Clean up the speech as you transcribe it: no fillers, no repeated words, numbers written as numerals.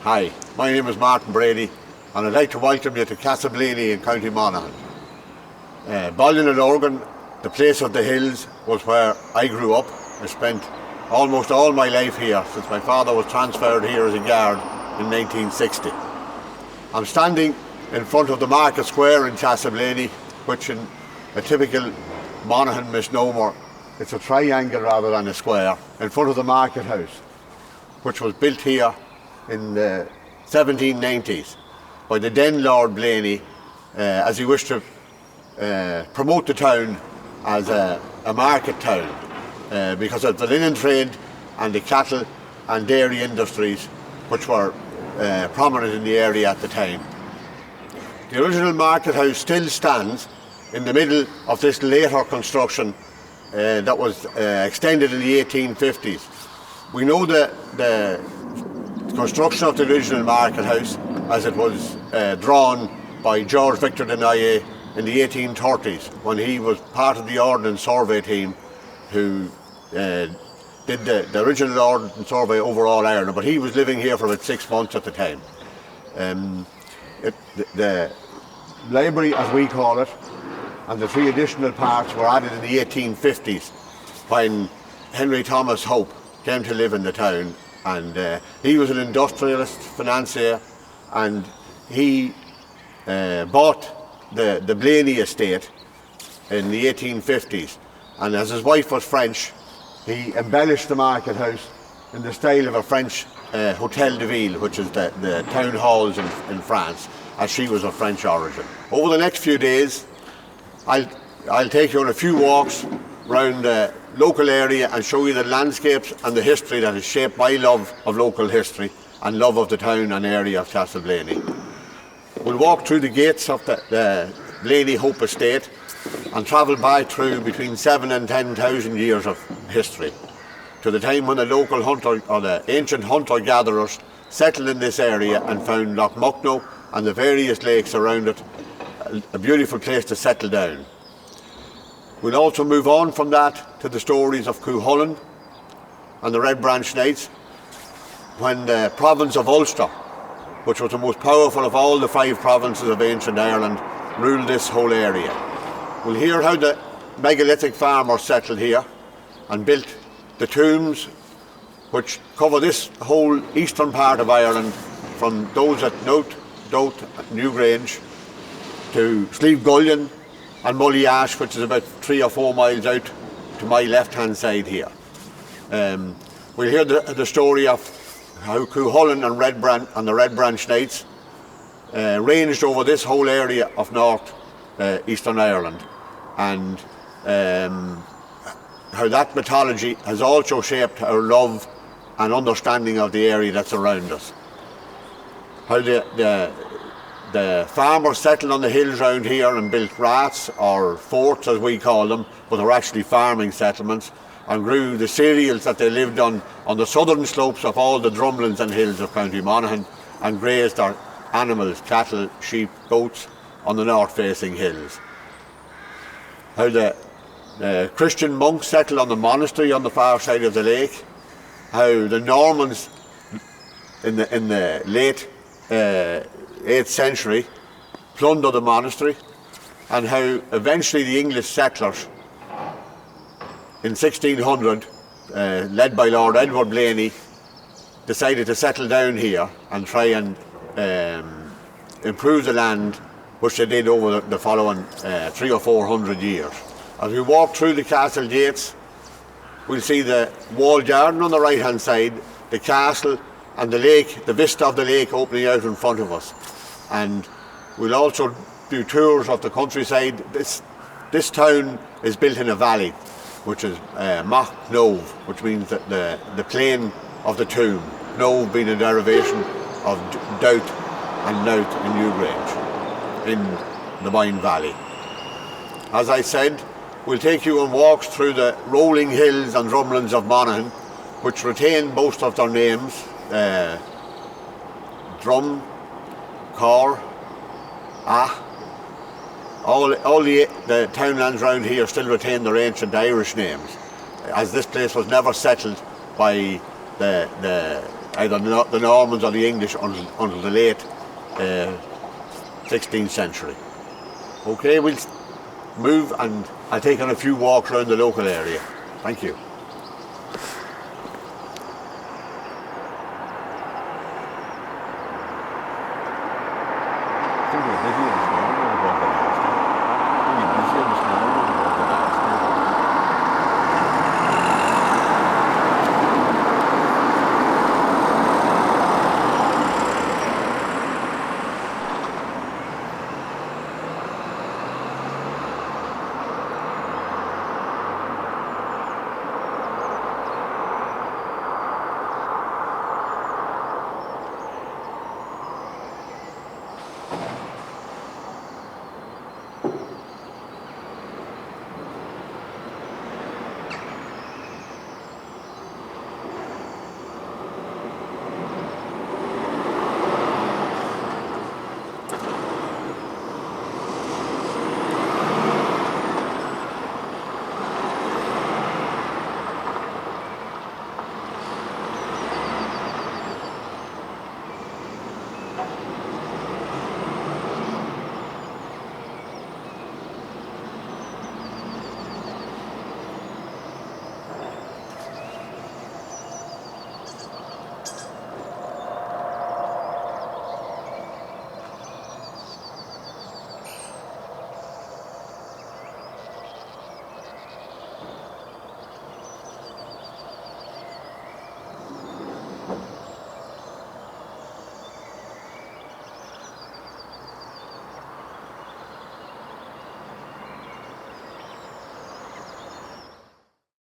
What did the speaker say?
Hi, my name is Martin Brady and I'd like to welcome you to Castleblayney in County Monaghan. Ballynalorgan, the place of the hills, was where I grew up. I spent almost all my life here since my father was transferred here as a guard in 1960. I'm standing in front of the Market Square in Castleblayney, which in a typical Monaghan misnomer, it's a triangle rather than a square, in front of the market house, which was built here in the 1790s by the then Lord Blayney as he wished to promote the town as a market town because of the linen trade and the cattle and dairy industries which were prominent in the area at the time. The original market house still stands in the middle of this later construction that was extended in the 1850s. We know that the construction of the original market house as it was drawn by George Victor Denaye in the 1830s when he was part of the Ordnance Survey team who did the original Ordnance Survey over all Ireland, but he was living here for about 6 months at the time. The library, as we call it, and the 3 additional parts were added in the 1850s when Henry Thomas Hope came to live in the town, and he was an industrialist, financier, and he bought the Blayney estate in the 1850s, and as his wife was French, he embellished the market house in the style of a French Hotel de Ville, which is the town halls in France, as she was of French origin. Over the next few days, I'll take you on a few walks around the local area and show you the landscapes and the history that has shaped my love of local history and love of the town and area of Castleblayney. We'll walk through the gates of the Blayney Hope estate and travel back through between 7,000 and 10,000 years of history to the time when the local hunter or the ancient hunter-gatherers settled in this area and found Loch Muckno and the various lakes around it a beautiful place to settle down. We'll also move on from that to the stories of Culloville and the Red Branch Knights when the province of Ulster, which was the most powerful of all the 5 provinces of ancient Ireland, ruled this whole area. We'll hear how the megalithic farmers settled here and built the tombs which cover this whole eastern part of Ireland from those at Note, Dote, Newgrange to Sleevegullion and Mullyash, which is about 3 or 4 miles out to my left-hand side here. We'll hear the story of how Culloville and the Red Branch Knights ranged over this whole area of north eastern Ireland, and how that mythology has also shaped our love and understanding of the area that's around us. How the farmers settled on the hills around here and built raths, or forts as we call them, but they're actually farming settlements, and grew the cereals that they lived on the southern slopes of all the drumlins and hills of County Monaghan, and grazed their animals, cattle, sheep, goats, on the north-facing hills. How the Christian monks settled on the monastery on the far side of the lake. How the Normans in the late 8th century plundered the monastery, and how eventually the English settlers in 1600, led by Lord Edward Blayney, decided to settle down here and try and improve the land, which they did over the following 300 or 400 years. As we walk through the castle gates, we'll see the walled garden on the right hand side, the castle and the lake, the vista of the lake opening out in front of us. And we'll also do tours of the countryside. This town is built in a valley, which is Muckno, which means that the plain of the tomb, Nove being a derivation of Doubt and Nout in Newgrange, in the Moyne Valley. As I said, we'll take you on walks through the rolling hills and drumlins of Monaghan, which retain most of their names. Drum, Cor, all the townlands around here still retain their ancient Irish names, as this place was never settled by the either the Normans or the English until the late 16th century. Okay, we'll move and I'll take on a few walks around the local area. Thank you. I think we're busy this morning. We're busy this morning.